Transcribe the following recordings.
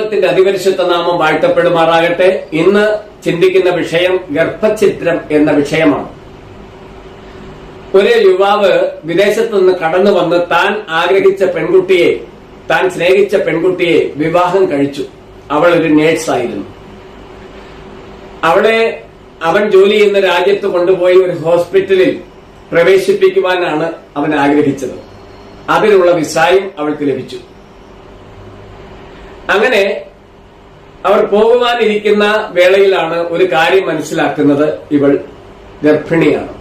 ദൈവത്തിന്റെ അതിപരിശുദ്ധ നാമം വാഴ്ത്തപ്പെടുമാറാകട്ടെ. ഇന്ന് ചിന്തിക്കുന്ന വിഷയം ഗർഭഛിദ്രം എന്ന വിഷയമാണ്. ഒരു യുവാവ് വിദേശത്ത് നിന്ന് കടന്നു വന്ന് താൻ ആഗ്രഹിച്ച പെൺകുട്ടിയെ, താൻ സ്നേഹിച്ച പെൺകുട്ടിയെ വിവാഹം കഴിച്ചു. അവൾ ഒരു നേഴ്സായിരുന്നു. അവളെ അവൻ ജോലി ചെയ്യുന്ന രാജ്യത്ത് കൊണ്ടുപോയി ഒരു ഹോസ്പിറ്റലിൽ പ്രവേശിപ്പിക്കുവാനാണ് അവൻ ആഗ്രഹിച്ചത്. അതിനുള്ള വിസായും അവൾക്ക് ലഭിച്ചു. അങ്ങനെ അവർ പോകുവാനിരിക്കുന്ന വേളയിലാണ് ഒരു കാര്യം മനസ്സിലാക്കുന്നത്, ഇവൾ ഗർഭിണിയാണ്.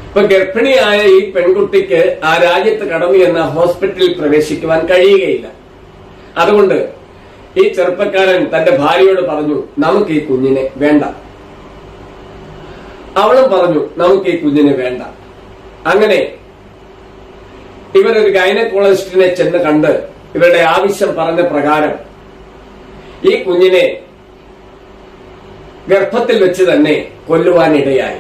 ഇപ്പൊ ഗർഭിണിയായ ഈ പെൺകുട്ടിക്ക് ആ രാജ്യത്ത് കടന്നു എന്ന ഹോസ്പിറ്റലിൽ പ്രവേശിക്കുവാൻ കഴിയുകയില്ല. അതുകൊണ്ട് ഈ ചെറുപ്പക്കാരൻ തന്റെ ഭാര്യയോട് പറഞ്ഞു, നമുക്ക് ഈ കുഞ്ഞിനെ വേണ്ട. അവളും പറഞ്ഞു, നമുക്ക് ഈ കുഞ്ഞിനെ വേണ്ട. അങ്ങനെ ഇവരൊരു ഗൈനക്കോളജിസ്റ്റിനെ ചെന്ന് കണ്ട് ഇവരുടെ ആവശ്യം പറഞ്ഞ പ്രകാരം ഈ കുഞ്ഞിനെ ഗർഭത്തിൽ വെച്ച് തന്നെ കൊല്ലുവാനിടയായി.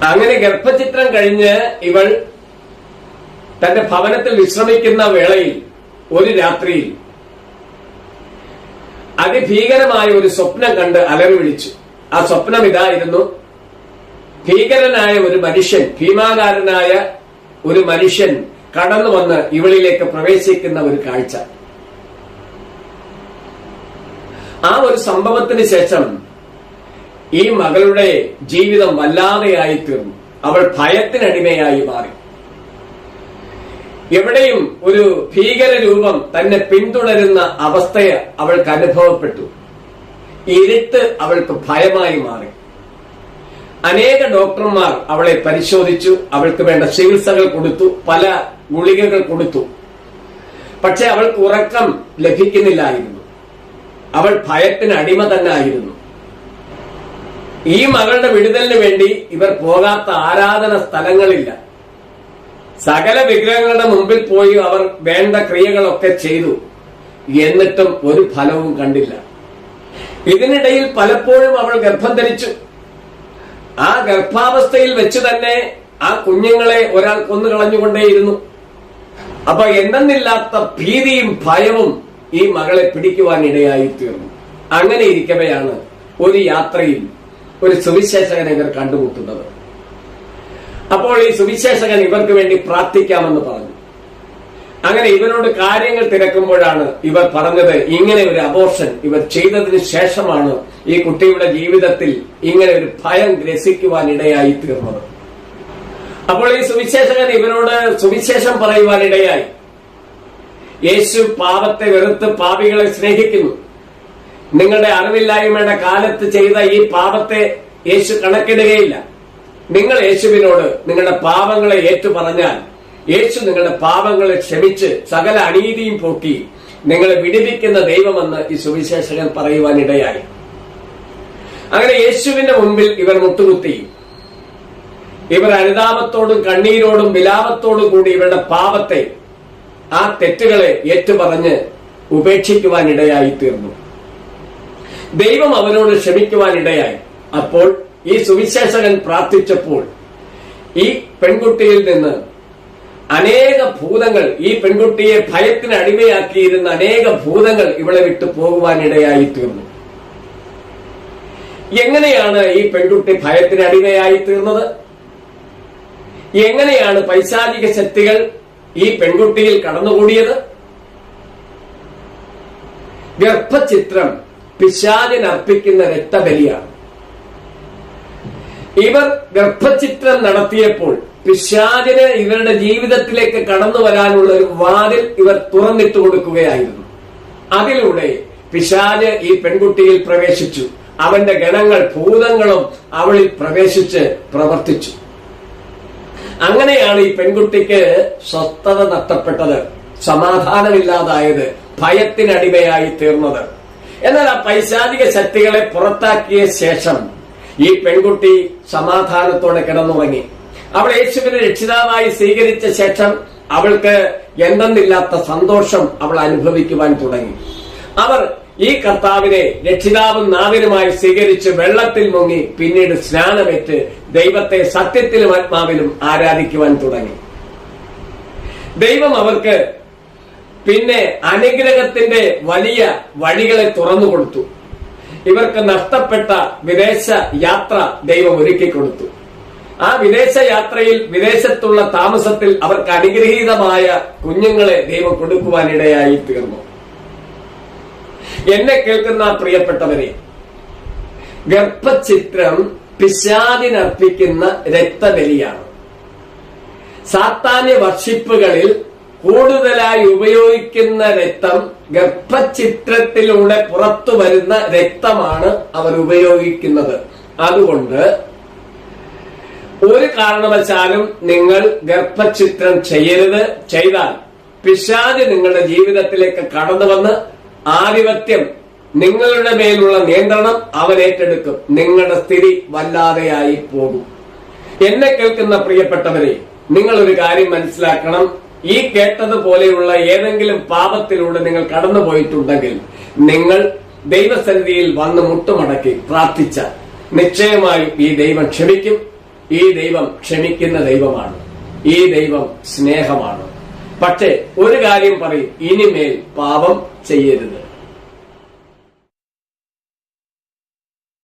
അങ്ങനെ ഗർഭചിത്രം കഴിഞ്ഞ് ഇവൾ തന്റെ ഭവനത്തിൽ വിശ്രമിക്കുന്ന വേളയിൽ ഒരു രാത്രിയിൽ അതിഭീകരമായ ഒരു സ്വപ്നം കണ്ട് അലറി വിളിച്ചു. ആ സ്വപ്നം ഇതായിരുന്നു: ഭീകരനായ ഒരു മനുഷ്യൻ, ഭീമാകാരനായ ഒരു മനുഷ്യൻ കടന്നു വന്ന് ഇവളിലേക്ക് പ്രവേശിക്കുന്ന ഒരു കാഴ്ച. ആ ഒരു സംഭവത്തിന് ശേഷം ഈ മകളുടെ ജീവിതം വല്ലാതെയായി തീർന്നു. അവൾ ഭയത്തിനടിമയായി മാറി. എവിടെയും ഒരു ഭീകര രൂപം തന്നെ പിന്തുടരുന്ന അവസ്ഥയെ അവൾക്ക് അനുഭവപ്പെട്ടു. ഇരുട്ട് അവൾക്ക് ഭയമായി മാറി. അനേക ഡോക്ടർമാർ അവളെ പരിശോധിച്ചു, അവൾക്ക് വേണ്ട ചികിത്സകൾ കൊടുത്തു, പല ഗുളികകൾ കൊടുത്തു. പക്ഷെ അവൾക്ക് ഉറക്കം ലഭിക്കുന്നില്ലായിരുന്നു. അവൾ ഭയത്തിന് അടിമ തന്നെ ആയിരുന്നു. ഈ മകളുടെ വിടുതലിന് വേണ്ടി ഇവർ പോകാത്ത ആരാധന സ്ഥലങ്ങളില്ല. സകല വിഗ്രഹങ്ങളുടെ മുമ്പിൽ പോയി അവർ വേണ്ട ക്രിയകളൊക്കെ ചെയ്തു. എന്നിട്ടും ഒരു ഫലവും കണ്ടില്ല. ഇതിനിടയിൽ പലപ്പോഴും അവൾ ഗർഭം ധരിച്ചു. ആ ഗർഭാവസ്ഥയിൽ വെച്ച് തന്നെ ആ കുഞ്ഞുങ്ങളെ ഒരാൾ കൊന്നുകളഞ്ഞുകൊണ്ടേയിരുന്നു. അപ്പൊ എന്തെന്നില്ലാത്ത ഭീതിയും ഭയവും ഈ മകളെ പിടിക്കുവാൻ ഇടയായി തീർന്നു. അങ്ങനെ ഇരിക്കവെയാണ് ഒരു യാത്രയിൽ ഒരു സുവിശേഷകനെ ഇവർ കണ്ടുമുട്ടുന്നത്. അപ്പോൾ ഈ സുവിശേഷകൻ ഇവർക്ക് വേണ്ടി പ്രാർത്ഥിക്കാമെന്ന് പറഞ്ഞു. അങ്ങനെ ഇവരോട് കാര്യങ്ങൾ തിരക്കുമ്പോഴാണ് ഇവർ പറഞ്ഞത്, ഇങ്ങനെ ഒരു അബോർഷൻ ഇവർ ചെയ്തതിന് ശേഷമാണ് ഈ കുട്ടിയുടെ ജീവിതത്തിൽ ഇങ്ങനെ ഒരു ഭയം ഗ്രസിക്കുവാൻ ഇടയായി തീർന്നത്. അപ്പോൾ ഈ സുവിശേഷകൻ ഇവരോട് സുവിശേഷം പറയുവാനിടയായി. യേശു പാപത്തെ വെറുത്ത് പാപികളെ സ്നേഹിക്കുന്നു. നിങ്ങളുടെ അറിവില്ലായ്മയുടെ കാലത്ത് ചെയ്ത ഈ പാപത്തെ യേശു കണക്കിടുകയില്ല. നിങ്ങൾ യേശുവിനോട് നിങ്ങളുടെ പാപങ്ങളെ ഏറ്റുപറഞ്ഞാൽ യേശു നിങ്ങളുടെ പാപങ്ങളെ ക്ഷമിച്ച് സകല അനീതിയും പോക്കി നിങ്ങളെ വിടുവിക്കുന്ന ദൈവമെന്ന് ഈ സുവിശേഷകൻ പറയുവാനിടയായി. അങ്ങനെ യേശുവിന്റെ മുമ്പിൽ ഇവർ മുട്ടുകുത്തി. ഇവർ അനുതാപത്തോടും കണ്ണീരോടും വിലാപത്തോടും കൂടി ഇവരുടെ പാപത്തെ, ആ തെറ്റുകളെ ഏറ്റുപറഞ്ഞ് ഉപേക്ഷിക്കുവാനിടയായി തീർന്നു. ദൈവം അവരോട് ക്ഷമിക്കുവാനിടയായി. അപ്പോൾ ഈ സുവിശേഷകൻ പ്രാർത്ഥിച്ചപ്പോൾ ഈ പെൺകുട്ടിയിൽ നിന്ന് അനേക ഭൂതങ്ങൾ, ഈ പെൺകുട്ടിയെ ഭയത്തിന് അടിമയാക്കിയിരുന്ന അനേക ഭൂതങ്ങൾ ഇവളെ വിട്ടു പോകുവാനിടയായി തീർന്നു. എങ്ങനെയാണ് ഈ പെൺകുട്ടി ഭയത്തിന് അടിമയായി തീർന്നത്? എങ്ങനെയാണ് പൈശാചിക ശക്തികൾ ഈ പെൺകുട്ടിയിൽ കടന്നുകൂടിയത്? ഗർഭചിത്രം പിശാചിനർപ്പിക്കുന്ന രക്തബലിയാണ്. ഇവർ ഗർഭചിത്രം നടത്തിയപ്പോൾ പിശാചിന് ഇവരുടെ ജീവിതത്തിലേക്ക് കടന്നു വരാനുള്ള ഒരു വാതിൽ ഇവർ തുറന്നിട്ട് കൊടുക്കുകയായിരുന്നു. അതിലൂടെ പിശാച് ഈ പെൺകുട്ടിയിൽ പ്രവേശിച്ചു. അവന്റെ ഗണങ്ങൾ, ഭൂതങ്ങളും അവളിൽ പ്രവേശിച്ച് പ്രവർത്തിച്ചു. അങ്ങനെയാണ് ഈ പെൺകുട്ടിക്ക് സ്വസ്ഥത നഷ്ടപ്പെട്ടത്, സമാധാനമില്ലാതായത്, ഭയത്തിനടിമയായി തീർന്നത്. എന്നാൽ ആ പൈശാചിക ശക്തികളെ പുറത്താക്കിയ ശേഷം ഈ പെൺകുട്ടി സമാധാനത്തോടെ കിടന്നുറങ്ങി. അവൾ യേശുവിനെ രക്ഷിതാവായി സ്വീകരിച്ച ശേഷം അവൾക്ക് എന്തെന്നില്ലാത്ത സന്തോഷം അവൾ അനുഭവിക്കുവാൻ തുടങ്ങി. അവർ ഈ കർത്താവിനെ രക്ഷിതാവും നാവിനുമായി സ്വീകരിച്ച് വെള്ളത്തിൽ മുങ്ങി പിന്നീട് സ്നാനമേറ്റ് ദൈവത്തെ സത്യത്തിലും ആത്മാവിലും ആരാധിക്കുവാൻ തുടങ്ങി. ദൈവം അവർക്ക് പിന്നെ അനുഗ്രഹത്തിന്റെ വലിയ വഴികളെ തുറന്നു കൊടുത്തു. ഇവർക്ക് നഷ്ടപ്പെട്ട വിദേശ യാത്ര ദൈവം ഒരുക്കി കൊടുത്തു. ആ വിദേശ യാത്രയിൽ, വിദേശത്തുള്ള താമസത്തിൽ അവർക്ക് അനുഗ്രഹീതമായ കുഞ്ഞുങ്ങളെ ദൈവം കൊടുക്കുവാനിടയായി തീർന്നു. എന്നെ കേൾക്കുന്ന പ്രിയപ്പെട്ടവരെ, ഗർഭഛിദ്രം പിശാചിനർപ്പിക്കുന്ന രക്തബലിയാണ്. സാത്താന്യ വർഷിപ്പുകളിൽ കൂടുതലായി ഉപയോഗിക്കുന്ന രക്തം ഗർഭഛിദ്രത്തിലൂടെ പുറത്തു വരുന്ന രക്തമാണ് അവർ ഉപയോഗിക്കുന്നത്. അതുകൊണ്ട് ഒരു കാരണവശാലും നിങ്ങൾ ഗർഭഛിദ്രം ചെയ്യരുത്. ചെയ്താൽ പിശാച് നിങ്ങളുടെ ജീവിതത്തിലേക്ക് കടന്നു വന്ന് ആധിപത്യം, നിങ്ങളുടെ മേലുള്ള നിയന്ത്രണം അവൻ ഏറ്റെടുക്കും. നിങ്ങളുടെ സ്ഥിതി വല്ലാതെയായി പോകും. എന്നെ കേൾക്കുന്ന പ്രിയപ്പെട്ടവരെ, നിങ്ങളൊരു കാര്യം മനസ്സിലാക്കണം. ഈ കേട്ടതുപോലെയുള്ള ഏതെങ്കിലും പാപത്തിലൂടെ നിങ്ങൾ കടന്നുപോയിട്ടുണ്ടെങ്കിൽ നിങ്ങൾ ദൈവസന്നിധിയിൽ വന്ന് മുട്ടുമടക്കി പ്രാർത്ഥിച്ചാൽ നിശ്ചയമായും ഈ ദൈവം ക്ഷമിക്കും. ഈ ദൈവം ക്ഷമിക്കുന്ന ദൈവമാണ്. ഈ ദൈവം സ്നേഹമാണ്. പക്ഷേ ഒരു കാര്യം പറയും, ഇനിമേൽ പാപം ചെയ്യരുത്.